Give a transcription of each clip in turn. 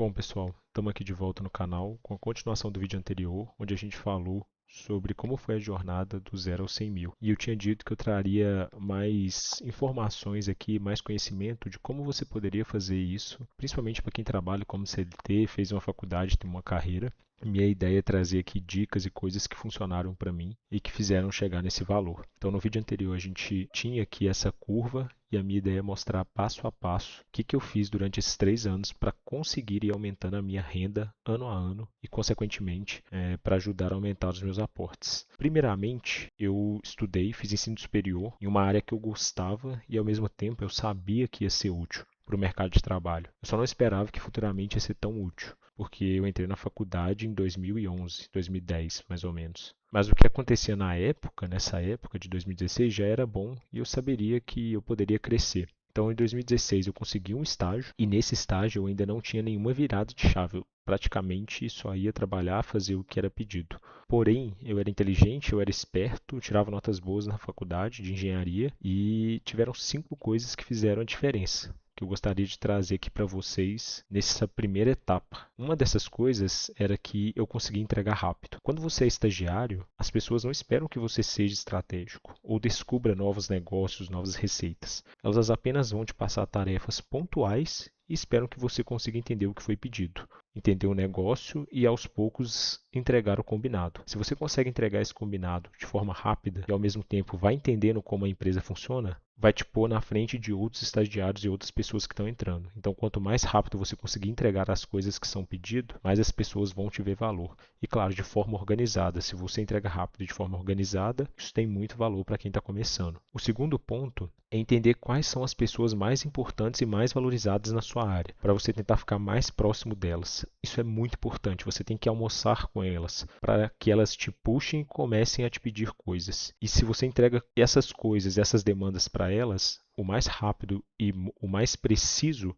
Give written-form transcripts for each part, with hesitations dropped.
Bom, pessoal, estamos aqui de volta no canal com a continuação do vídeo anterior, onde a gente falou sobre como foi a jornada do 0 ao 100 mil. E eu tinha dito que eu traria mais informações aqui, mais conhecimento de como você poderia fazer isso, principalmente para quem trabalha como CLT, fez uma faculdade, tem uma carreira. Minha ideia é trazer aqui dicas e coisas que funcionaram para mim e que fizeram chegar nesse valor. Então, no vídeo anterior, a gente tinha aqui essa curva e a minha ideia é mostrar passo a passo o que eu fiz durante esses 3 anos para conseguir ir aumentando a minha renda ano a ano e, consequentemente, para ajudar a aumentar os meus aportes. Primeiramente, eu estudei, fiz ensino superior em uma área que eu gostava e, ao mesmo tempo, eu sabia que ia ser útil para o mercado de trabalho. Eu só não esperava que futuramente ia ser tão útil, porque eu entrei na faculdade em 2011, 2010, mais ou menos. Mas o que acontecia nessa época de 2016, já era bom e eu saberia que eu poderia crescer. Então, em 2016, eu consegui um estágio e nesse estágio eu ainda não tinha nenhuma virada de chave. Eu praticamente só ia trabalhar, fazer o que era pedido. Porém, eu era inteligente, eu era esperto, tirava notas boas na faculdade de engenharia e tiveram 5 coisas que fizeram a diferença, que eu gostaria de trazer aqui para vocês nessa primeira etapa. Uma dessas coisas era que eu consegui entregar rápido. Quando você é estagiário, as pessoas não esperam que você seja estratégico ou descubra novos negócios, novas receitas. Elas apenas vão te passar tarefas pontuais e esperam que você consiga entender o que foi pedido, entender o negócio e aos poucos entregar o combinado. Se você consegue entregar esse combinado de forma rápida e ao mesmo tempo vai entendendo como a empresa funciona, vai te pôr na frente de outros estagiários e outras pessoas que estão entrando. Então, quanto mais rápido você conseguir entregar as coisas que são pedido, mais as pessoas vão te ver valor. E claro, de forma organizada. Se você entrega rápido e de forma organizada, isso tem muito valor para quem está começando. O segundo ponto é entender quais são as pessoas mais importantes e mais valorizadas na sua área, para você tentar ficar mais próximo delas. Isso é muito importante. Você tem que almoçar com elas, para que elas te puxem e comecem a te pedir coisas. E se você entrega essas coisas, essas demandas para elas, o mais rápido e o mais preciso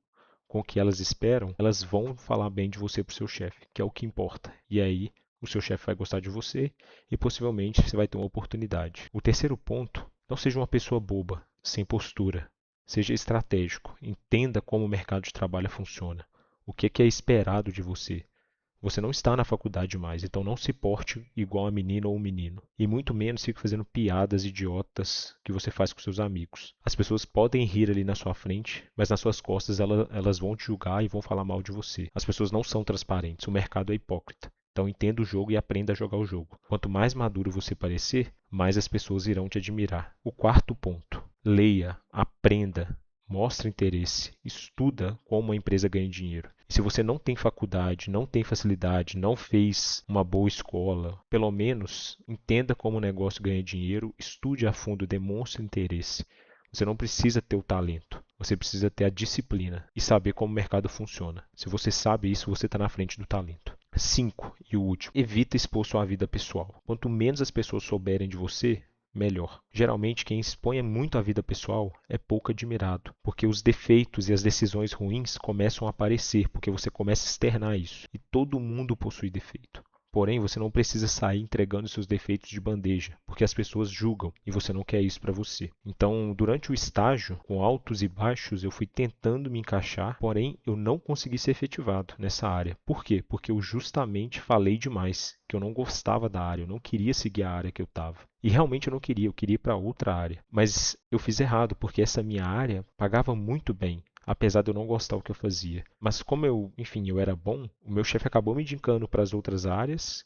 com o que elas esperam, elas vão falar bem de você para o seu chefe, que é o que importa. E aí, o seu chefe vai gostar de você e possivelmente você vai ter uma oportunidade. O terceiro ponto, não seja uma pessoa boba, sem postura. Seja estratégico, entenda como o mercado de trabalho funciona. O que é esperado de você? Você não está na faculdade mais, então não se porte igual a menina ou um menino. E muito menos fique fazendo piadas idiotas que você faz com seus amigos. As pessoas podem rir ali na sua frente, mas nas suas costas elas vão te julgar e vão falar mal de você. As pessoas não são transparentes, o mercado é hipócrita. Então entenda o jogo e aprenda a jogar o jogo. Quanto mais maduro você parecer, mais as pessoas irão te admirar. O quarto ponto: leia, aprenda, mostre interesse, estuda como a empresa ganha dinheiro. E se você não tem faculdade, não tem facilidade, não fez uma boa escola, pelo menos entenda como o negócio ganha dinheiro, estude a fundo, demonstre interesse. Você não precisa ter o talento, você precisa ter a disciplina e saber como o mercado funciona. Se você sabe isso, você está na frente do talento. 5. E o último, evita expor sua vida pessoal. Quanto menos as pessoas souberem de você, melhor. Geralmente, quem expõe muito a vida pessoal é pouco admirado, porque os defeitos e as decisões ruins começam a aparecer, porque você começa a externar isso. E todo mundo possui defeito. Porém, você não precisa sair entregando seus defeitos de bandeja, porque as pessoas julgam e você não quer isso para você. Então, durante o estágio, com altos e baixos, eu fui tentando me encaixar, porém eu não consegui ser efetivado nessa área. Por quê? Porque eu justamente falei demais, que eu não gostava da área, eu não queria seguir a área que eu estava. E realmente eu não queria, eu queria ir para outra área. Mas eu fiz errado, porque essa minha área pagava muito bem, apesar de eu não gostar do que eu fazia. Mas como eu era bom, o meu chefe acabou me indicando para as outras áreas,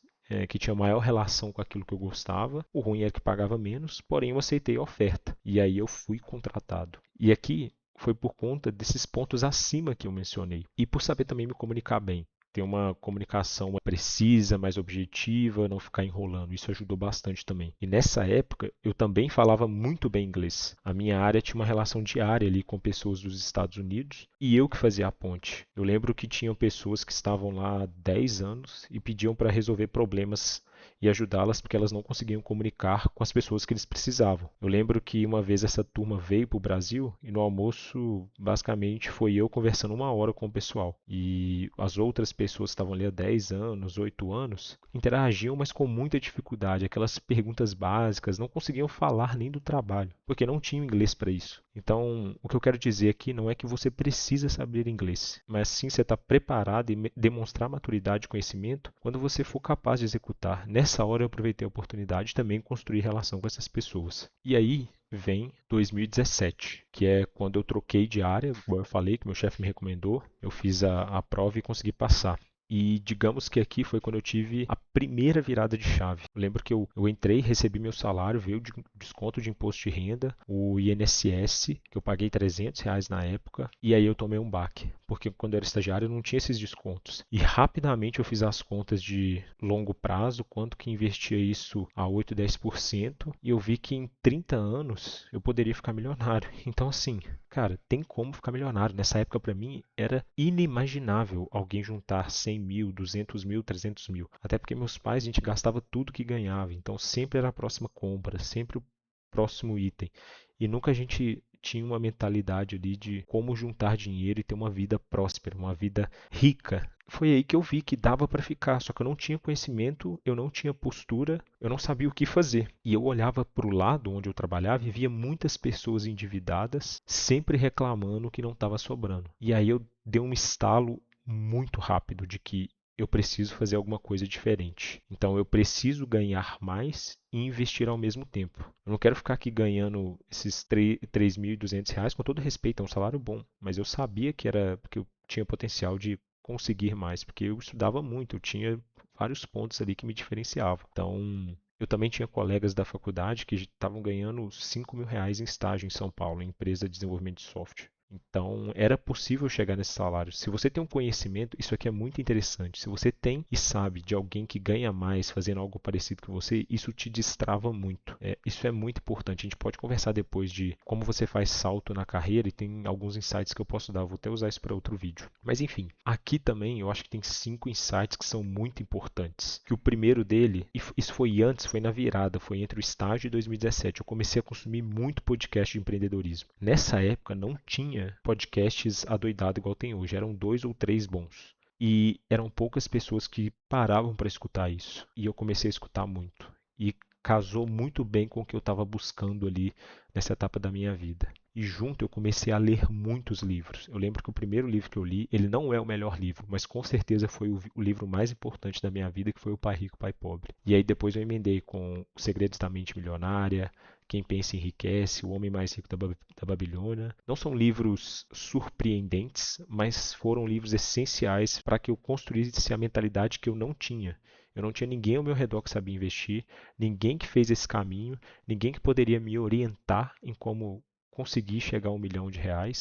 que tinha maior relação com aquilo que eu gostava. O ruim era que pagava menos, porém eu aceitei a oferta. E aí eu fui contratado. E aqui foi por conta desses pontos acima que eu mencionei. E por saber também me comunicar bem. Ter uma comunicação mais precisa, mais objetiva, não ficar enrolando. Isso ajudou bastante também. E nessa época, eu também falava muito bem inglês. A minha área tinha uma relação diária ali com pessoas dos Estados Unidos e eu que fazia a ponte. Eu lembro que tinham pessoas que estavam lá há 10 anos e pediam para resolver problemas e ajudá-las porque elas não conseguiam comunicar com as pessoas que eles precisavam. Eu lembro que uma vez essa turma veio para o Brasil e no almoço, basicamente, foi eu conversando 1 hora com o pessoal. E as outras pessoas que estavam ali há 10 anos, 8 anos, interagiam, mas com muita dificuldade. Aquelas perguntas básicas, não conseguiam falar nem do trabalho, porque não tinham inglês para isso. Então, o que eu quero dizer aqui não é que você precisa saber inglês, mas sim você está preparado e demonstrar maturidade e conhecimento quando você for capaz de executar. Nessa hora eu aproveitei a oportunidade de também construir relação com essas pessoas. E aí vem 2017, que é quando eu troquei de área, como eu falei, que meu chefe me recomendou, eu fiz a prova e consegui passar. E digamos que aqui foi quando eu tive a primeira virada de chave. Eu lembro que eu entrei, recebi meu salário, veio de desconto de imposto de renda, o INSS, que eu paguei R$ 300 na época, e aí eu tomei um baque, porque quando eu era estagiário eu não tinha esses descontos. E rapidamente eu fiz as contas de longo prazo, quanto que investia isso a 8, 10%, e eu vi que em 30 anos eu poderia ficar milionário. Então assim, cara, tem como ficar milionário. Nessa época, para mim, era inimaginável alguém juntar 100 mil, 200 mil, 300 mil. Até porque meus pais, a gente gastava tudo que ganhava. Então, sempre era a próxima compra, sempre o próximo item. E nunca a gente tinha uma mentalidade ali de como juntar dinheiro e ter uma vida próspera, uma vida rica. Foi aí que eu vi que dava para ficar, só que eu não tinha conhecimento, eu não tinha postura, eu não sabia o que fazer. E eu olhava para o lado onde eu trabalhava e via muitas pessoas endividadas, sempre reclamando que não estava sobrando. E aí eu dei um estalo muito rápido de que eu preciso fazer alguma coisa diferente. Então eu preciso ganhar mais e investir ao mesmo tempo. Eu não quero ficar aqui ganhando esses R$ 3.200, com todo respeito, é um salário bom, mas eu sabia que era porque eu tinha potencial de conseguir mais, porque eu estudava muito, eu tinha vários pontos ali que me diferenciavam. Então, eu também tinha colegas da faculdade que estavam ganhando R$ 5.000 em estágio em São Paulo, em empresa de desenvolvimento de software. Então, era possível chegar nesse salário. Se você tem um conhecimento, isso aqui é muito interessante. Se você tem e sabe de alguém que ganha mais fazendo algo parecido com você, isso te destrava muito. Isso é muito importante. A gente pode conversar depois de como você faz salto na carreira e tem alguns insights que eu posso dar. Vou até usar isso para outro vídeo. Mas enfim, aqui também eu acho que tem 5 insights que são muito importantes. Que o primeiro dele, e isso foi antes, foi na virada, foi entre o estágio e 2017. Eu comecei a consumir muito podcast de empreendedorismo. Nessa época não tinha podcasts adoidado igual tem hoje. Eram 2 ou 3 bons. E eram poucas pessoas que paravam para escutar isso. E eu comecei a escutar muito. E casou muito bem com o que eu estava buscando ali nessa etapa da minha vida. E junto eu comecei a ler muitos livros. Eu lembro que o primeiro livro que eu li, ele não é o melhor livro, mas com certeza foi o livro mais importante da minha vida, que foi o Pai Rico, Pai Pobre. E aí depois eu emendei com Os Segredos da Mente Milionária, Quem Pensa Enriquece, O Homem Mais Rico da Babilônia. Não são livros surpreendentes, mas foram livros essenciais para que eu construísse a mentalidade que eu não tinha. Eu não tinha ninguém ao meu redor que sabia investir, ninguém que fez esse caminho, ninguém que poderia me orientar em como conseguir chegar a R$ 1 milhão.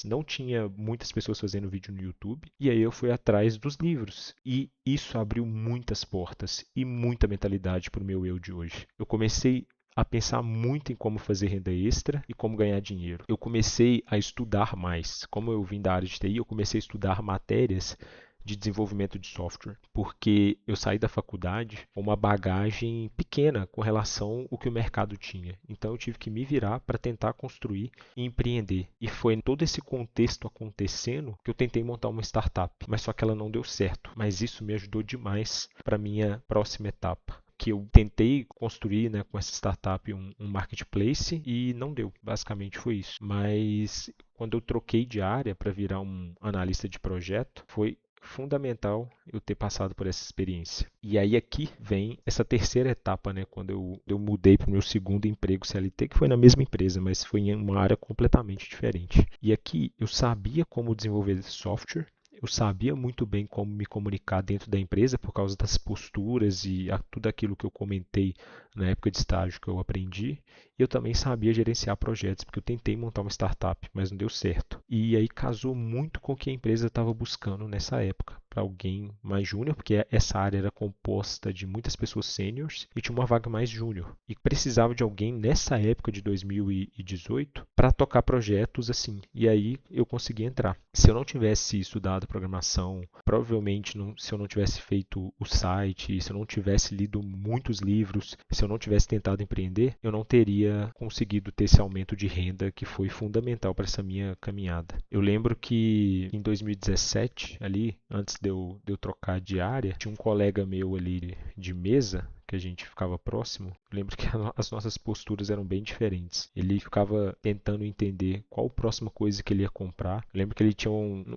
Não tinha muitas pessoas fazendo vídeo no YouTube. E aí eu fui atrás dos livros. E isso abriu muitas portas e muita mentalidade para o meu eu de hoje. Eu comecei a pensar muito em como fazer renda extra e como ganhar dinheiro. Eu comecei a estudar mais. Como eu vim da área de TI, eu comecei a estudar matérias de desenvolvimento de software, porque eu saí da faculdade com uma bagagem pequena com relação ao que o mercado tinha. Então eu tive que me virar para tentar construir e empreender. E foi todo esse contexto acontecendo que eu tentei montar uma startup, mas só que ela não deu certo. Mas isso me ajudou demais para minha próxima etapa, que eu tentei construir, né, com essa startup um marketplace e não deu. Basicamente foi isso. Mas quando eu troquei de área para virar um analista de projeto, foi fundamental eu ter passado por essa experiência. E aí aqui vem essa terceira etapa, né, quando eu mudei para o meu segundo emprego CLT, que foi na mesma empresa, mas foi em uma área completamente diferente. E aqui eu sabia como desenvolver software, eu sabia muito bem como me comunicar dentro da empresa por causa das posturas e tudo aquilo que eu comentei na época de estágio que eu aprendi. E eu também sabia gerenciar projetos, porque eu tentei montar uma startup, mas não deu certo. E aí casou muito com o que a empresa estava buscando nessa época, para alguém mais júnior, porque essa área era composta de muitas pessoas sêniores e tinha uma vaga mais júnior. E precisava de alguém nessa época de 2018 para tocar projetos assim. E aí eu consegui entrar. Se eu não tivesse estudado programação, provavelmente se eu não tivesse feito o site, se eu não tivesse lido muitos livros, se eu não tivesse tentado empreender, eu não teria conseguido ter esse aumento de renda que foi fundamental para essa minha caminhada. Eu lembro que em 2017, ali, antes de eu trocar de área, tinha um colega meu ali de mesa que a gente ficava próximo. Eu lembro que as nossas posturas eram bem diferentes. Ele ficava tentando entender qual a próxima coisa que ele ia comprar. Eu lembro que ele tinha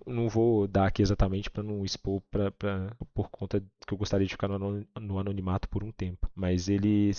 não vou dar aqui exatamente para não expor por conta que eu gostaria de ficar no anonimato por um tempo. Mas ele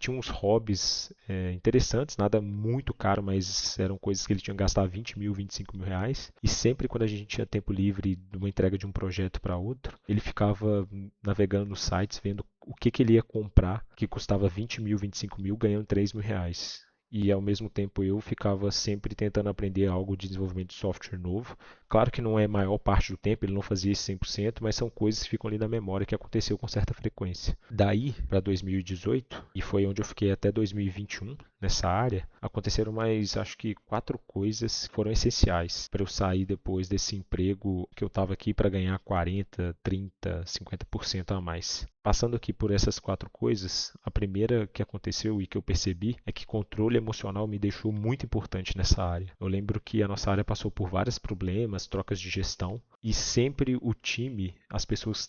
tinha uns hobbies interessantes, nada muito caro, mas eram coisas que ele tinha que gastar 20 mil, 25 mil reais. E sempre quando a gente tinha tempo livre de uma entrega de um projeto para outro, ele ficava navegando nos sites, vendo o que ele ia comprar, que custava 20 mil, 25 mil, ganhando 3 mil reais. E ao mesmo tempo eu ficava sempre tentando aprender algo de desenvolvimento de software novo. Claro que não é a maior parte do tempo, ele não fazia isso 100%, mas são coisas que ficam ali na memória que aconteceu com certa frequência. Daí para 2018, e foi onde eu fiquei até 2021 nessa área, aconteceram mais, acho que 4 coisas que foram essenciais para eu sair depois desse emprego que eu estava aqui para ganhar 40, 30, 50% a mais. Passando aqui por essas 4 coisas, a primeira que aconteceu e que eu percebi é que controle emocional me deixou muito importante nessa área. Eu lembro que a nossa área passou por vários problemas, trocas de gestão, e sempre o time, as pessoas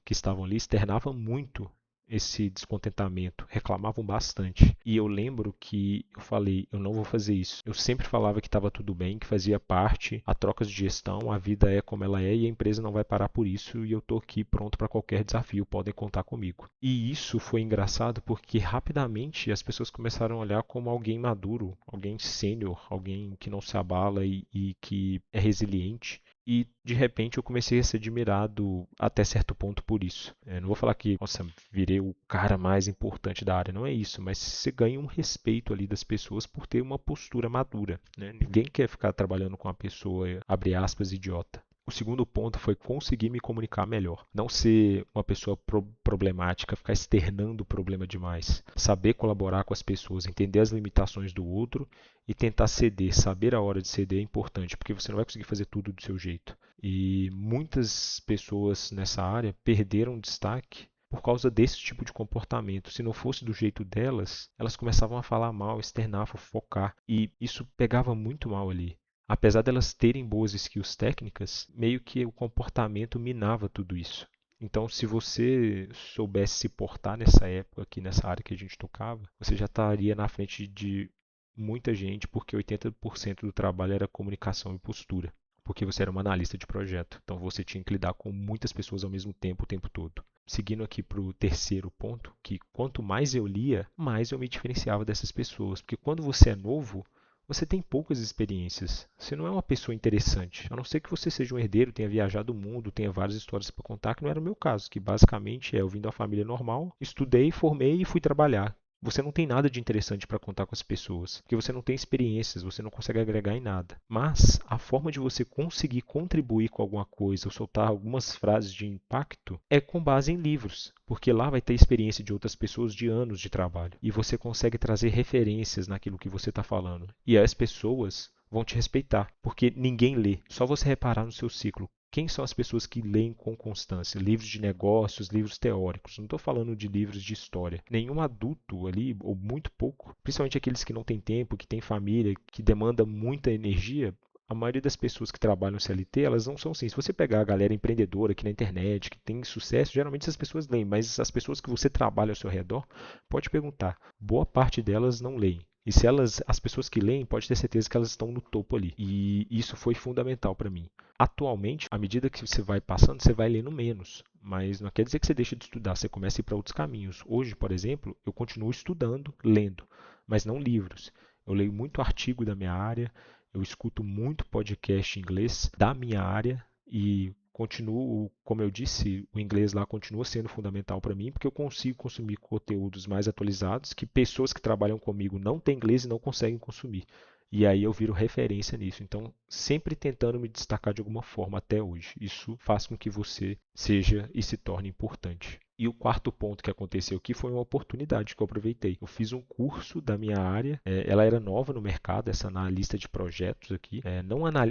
que estavam ali, externavam muito esse descontentamento, reclamavam bastante. E eu lembro que eu falei, eu não vou fazer isso. Eu sempre falava que estava tudo bem, que fazia parte, a trocas de gestão, a vida é como ela é e a empresa não vai parar por isso e eu estou aqui pronto para qualquer desafio, podem contar comigo. E isso foi engraçado porque rapidamente as pessoas começaram a olhar como alguém maduro, alguém sênior, alguém que não se abala e que é resiliente. E de repente eu comecei a ser admirado até certo ponto por isso. Não vou falar que, nossa, virei o cara mais importante da área, não é isso, mas você ganha um respeito ali das pessoas por ter uma postura madura, né? Ninguém quer ficar trabalhando com uma pessoa, abre aspas, idiota. O segundo ponto foi conseguir me comunicar melhor. Não ser uma pessoa problemática, ficar externando o problema demais. Saber colaborar com as pessoas, entender as limitações do outro e tentar ceder. Saber a hora de ceder é importante, porque você não vai conseguir fazer tudo do seu jeito. E muitas pessoas nessa área perderam destaque por causa desse tipo de comportamento. Se não fosse do jeito delas, elas começavam a falar mal, externar, fofocar. E isso pegava muito mal ali. Apesar delas terem boas skills técnicas, meio que o comportamento minava tudo isso. Então, se você soubesse se portar nessa época aqui, nessa área que a gente tocava, você já estaria na frente de muita gente, porque 80% do trabalho era comunicação e postura. Porque você era um analista de projeto. Então, você tinha que lidar com muitas pessoas ao mesmo tempo, o tempo todo. Seguindo aqui para o terceiro ponto, que quanto mais eu lia, mais eu me diferenciava dessas pessoas. Porque quando você é novo, você tem poucas experiências. Você não é uma pessoa interessante. A não ser que você seja um herdeiro, tenha viajado o mundo, tenha várias histórias para contar, que não era o meu caso, que basicamente é eu vim de uma família normal, estudei, formei e fui trabalhar. Você não tem nada de interessante para contar com as pessoas, porque você não tem experiências, você não consegue agregar em nada. Mas a forma de você conseguir contribuir com alguma coisa ou soltar algumas frases de impacto é com base em livros, porque lá vai ter experiência de outras pessoas de anos de trabalho e você consegue trazer referências naquilo que você está falando. E as pessoas vão te respeitar, porque ninguém lê. Só você reparar no seu ciclo. Quem são as pessoas que leem com constância? Livros de negócios, livros teóricos. Não estou falando de livros de história. Nenhum adulto ali, ou muito pouco, principalmente aqueles que não têm tempo, que têm família, que demanda muita energia, a maioria das pessoas que trabalham no CLT, elas não são assim. Se você pegar a galera empreendedora aqui na internet, que tem sucesso, geralmente essas pessoas leem, mas as pessoas que você trabalha ao seu redor, pode perguntar. Boa parte delas não leem. E se as pessoas que leem, pode ter certeza que elas estão no topo ali. E isso foi fundamental para mim. Atualmente, à medida que você vai passando, você vai lendo menos. Mas não quer dizer que você deixa de estudar, você começa a ir para outros caminhos. Hoje, por exemplo, eu continuo estudando, lendo, mas não livros. Eu leio muito artigo da minha área, eu escuto muito podcast em inglês da minha área e continuo, como eu disse, o inglês lá continua sendo fundamental para mim, porque eu consigo consumir conteúdos mais atualizados que pessoas que trabalham comigo não têm inglês e não conseguem consumir. E aí eu viro referência nisso. Então, sempre tentando me destacar de alguma forma até hoje. Isso faz com que você seja e se torne importante. E o quarto ponto que aconteceu aqui foi uma oportunidade que eu aproveitei. Eu fiz um curso da minha área, ela era nova no mercado, essa analista de projetos aqui.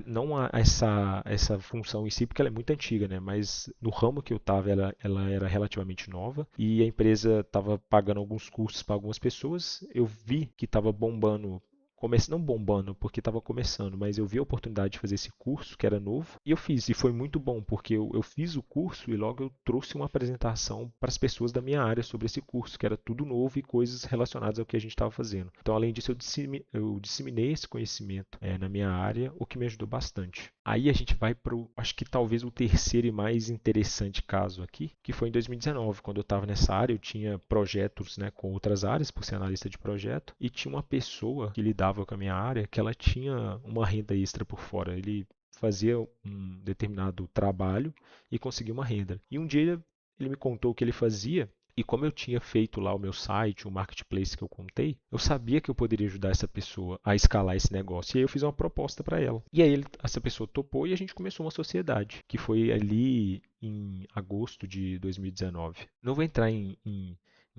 Não essa função em si, porque ela é muito antiga, né? Mas no ramo que eu estava, ela era relativamente nova e a empresa estava pagando alguns cursos para algumas pessoas. Eu vi que estava bombando. Não bombando porque estava começando, mas eu vi a oportunidade de fazer esse curso, que era novo, e eu fiz. E foi muito bom, porque eu fiz o curso e logo eu trouxe uma apresentação para as pessoas da minha área sobre esse curso, que era tudo novo e coisas relacionadas ao que a gente estava fazendo. Então, além disso, eu disseminei esse conhecimento na minha área, o que me ajudou bastante. Aí a gente vai para acho que talvez o terceiro e mais interessante caso aqui, que foi em 2019, quando eu estava nessa área, eu tinha projetos, né, com outras áreas, por ser analista de projeto, e tinha uma pessoa que lidava com a minha área que ela tinha uma renda extra por fora. Ele fazia um determinado trabalho e conseguia uma renda. E um dia ele me contou o que ele fazia. E como eu tinha feito lá o meu site, o marketplace que eu contei, eu sabia que eu poderia ajudar essa pessoa a escalar esse negócio. E aí eu fiz uma proposta para ela. E aí essa pessoa topou e a gente começou uma sociedade, que foi ali em agosto de 2019. Não vou entrar em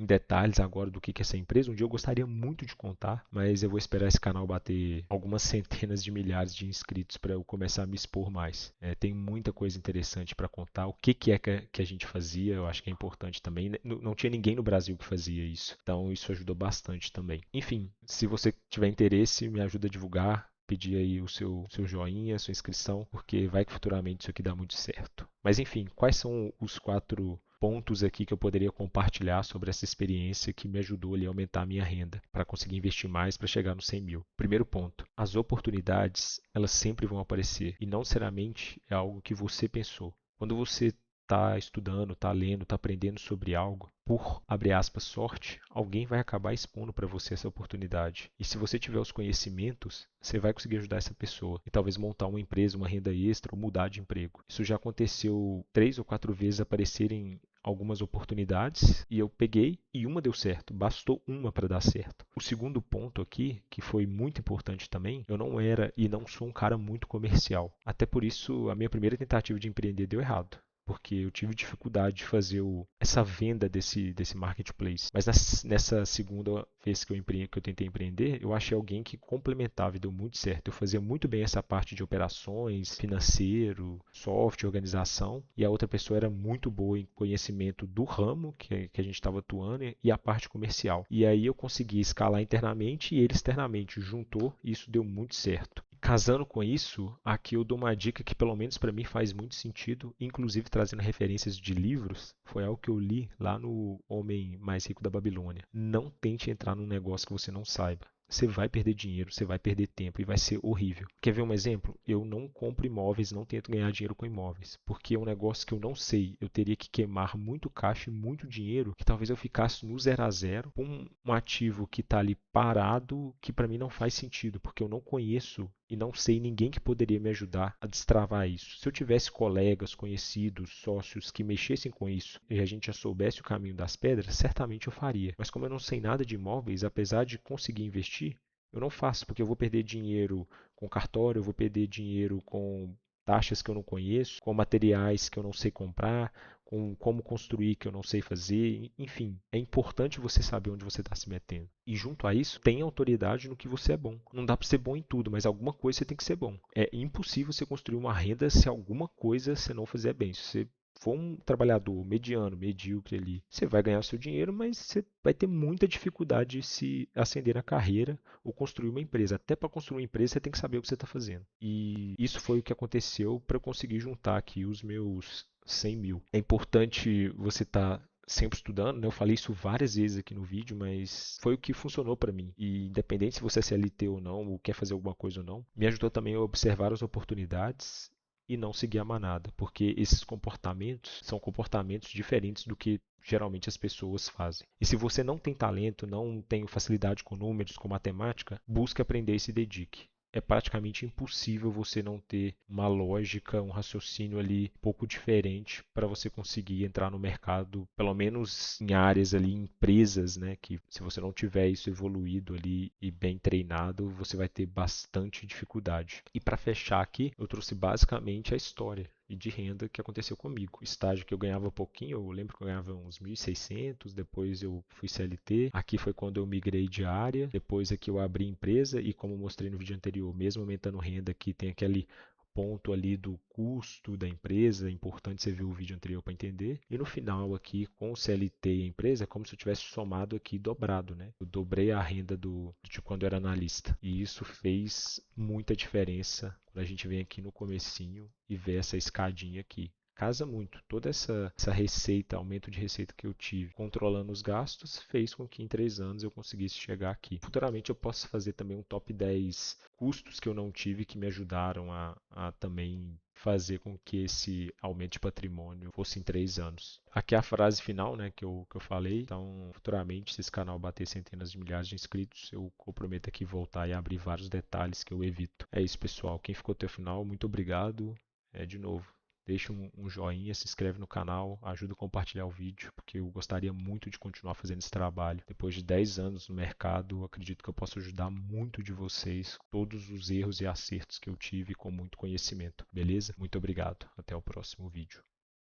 detalhes agora do que é essa empresa. Um dia eu gostaria muito de contar, mas eu vou esperar esse canal bater algumas centenas de milhares de inscritos para eu começar a me expor mais. Tem muita coisa interessante para contar. O que é que a gente fazia, eu acho que é importante também. Não tinha ninguém no Brasil que fazia isso, então isso ajudou bastante também. Enfim, se você tiver interesse, me ajuda a divulgar. Pedir aí o seu joinha, sua inscrição, porque vai que futuramente isso aqui dá muito certo. Mas enfim, quais são os 4 pontos aqui que eu poderia compartilhar sobre essa experiência que me ajudou ali a aumentar a minha renda para conseguir investir mais para chegar nos 100 mil? Primeiro ponto, as oportunidades elas sempre vão aparecer e não necessariamente é algo que você pensou. Quando você está estudando, está lendo, está aprendendo sobre algo, por, abre aspas, sorte, alguém vai acabar expondo para você essa oportunidade. E se você tiver os conhecimentos, você vai conseguir ajudar essa pessoa e talvez montar uma empresa, uma renda extra ou mudar de emprego. Isso já aconteceu 3 ou 4 vezes aparecerem algumas oportunidades e eu peguei e uma deu certo, bastou uma para dar certo. O segundo ponto aqui, que foi muito importante também, eu não era e não sou um cara muito comercial. Até por isso a minha primeira tentativa de empreender deu errado. Porque eu tive dificuldade de fazer essa venda desse marketplace. Mas nessa segunda vez que eu tentei empreender, eu achei alguém que complementava e deu muito certo. Eu fazia muito bem essa parte de operações, financeiro, software, organização, e a outra pessoa era muito boa em conhecimento do ramo que a gente estava atuando e a parte comercial. E aí eu consegui escalar internamente e ele externamente juntou e isso deu muito certo. Casando com isso, aqui eu dou uma dica que pelo menos para mim faz muito sentido, inclusive trazendo referências de livros, foi algo que eu li lá no Homem Mais Rico da Babilônia. Não tente entrar num negócio que você não saiba. Você vai perder dinheiro, você vai perder tempo e vai ser horrível. Quer ver um exemplo? Eu não compro imóveis, não tento ganhar dinheiro com imóveis, porque é um negócio que eu não sei. Eu teria que queimar muito caixa e muito dinheiro, que talvez eu ficasse no 0 a 0 com um ativo que está ali parado, que para mim não faz sentido, porque eu não conheço e não sei ninguém que poderia me ajudar a destravar isso. Se eu tivesse colegas, conhecidos, sócios que mexessem com isso e a gente já soubesse o caminho das pedras, certamente eu faria. Mas como eu não sei nada de imóveis, apesar de conseguir investir, eu não faço, porque eu vou perder dinheiro com cartório, eu vou perder dinheiro com taxas que eu não conheço, com materiais que eu não sei comprar, com como construir que eu não sei fazer. Enfim, é importante você saber onde você está se metendo. E junto a isso, tenha autoridade no que você é bom. Não dá para ser bom em tudo, mas alguma coisa você tem que ser bom. É impossível você construir uma renda se alguma coisa você não fizer bem. Se você for um trabalhador mediano, medíocre ali, você vai ganhar o seu dinheiro, mas você vai ter muita dificuldade de se ascender na carreira ou construir uma empresa. Até para construir uma empresa, você tem que saber o que você está fazendo. E isso foi o que aconteceu para eu conseguir juntar aqui os meus 100 mil. É importante você estar sempre estudando, né? Eu falei isso várias vezes aqui no vídeo, mas foi o que funcionou para mim. E independente se você é CLT ou não, ou quer fazer alguma coisa ou não, me ajudou também a observar as oportunidades e não seguir a manada, porque esses comportamentos são comportamentos diferentes do que geralmente as pessoas fazem. E se você não tem talento, não tem facilidade com números, com matemática, busque aprender e se dedique. é praticamente impossível você não ter uma lógica, um raciocínio ali um pouco diferente para você conseguir entrar no mercado, pelo menos em áreas ali, empresas, né, que se você não tiver isso evoluído ali e bem treinado, você vai ter bastante dificuldade. E para fechar aqui, eu trouxe basicamente a história e de renda que aconteceu comigo. Estágio que eu ganhava pouquinho, eu lembro que eu ganhava uns 1.600, depois eu fui CLT. Aqui foi quando eu migrei de área, depois aqui eu abri empresa e como eu mostrei no vídeo anterior, mesmo aumentando renda aqui, tem aquele ponto ali do custo da empresa, é importante você ver o vídeo anterior para entender. E no final aqui, com o CLT e a empresa, é como se eu tivesse somado aqui dobrado, né? Eu dobrei a renda de quando eu era analista. E isso fez muita diferença quando a gente vem aqui no comecinho e vê essa escadinha aqui. Casa muito. Toda essa receita, aumento de receita que eu tive controlando os gastos, fez com que em 3 anos eu conseguisse chegar aqui. Futuramente eu posso fazer também um top 10 custos que eu não tive que me ajudaram a também fazer com que esse aumento de patrimônio fosse em 3 anos. Aqui é a frase final, né, que eu falei. Então, futuramente, se esse canal bater centenas de milhares de inscritos, eu prometo aqui voltar e abrir vários detalhes que eu evito. É isso, pessoal. Quem ficou até o final, muito obrigado. De novo, deixa um joinha, se inscreve no canal, ajuda a compartilhar o vídeo, porque eu gostaria muito de continuar fazendo esse trabalho. Depois de 10 anos no mercado, acredito que eu posso ajudar muito de vocês, todos os erros e acertos que eu tive com muito conhecimento. Beleza? Muito obrigado. Até o próximo vídeo.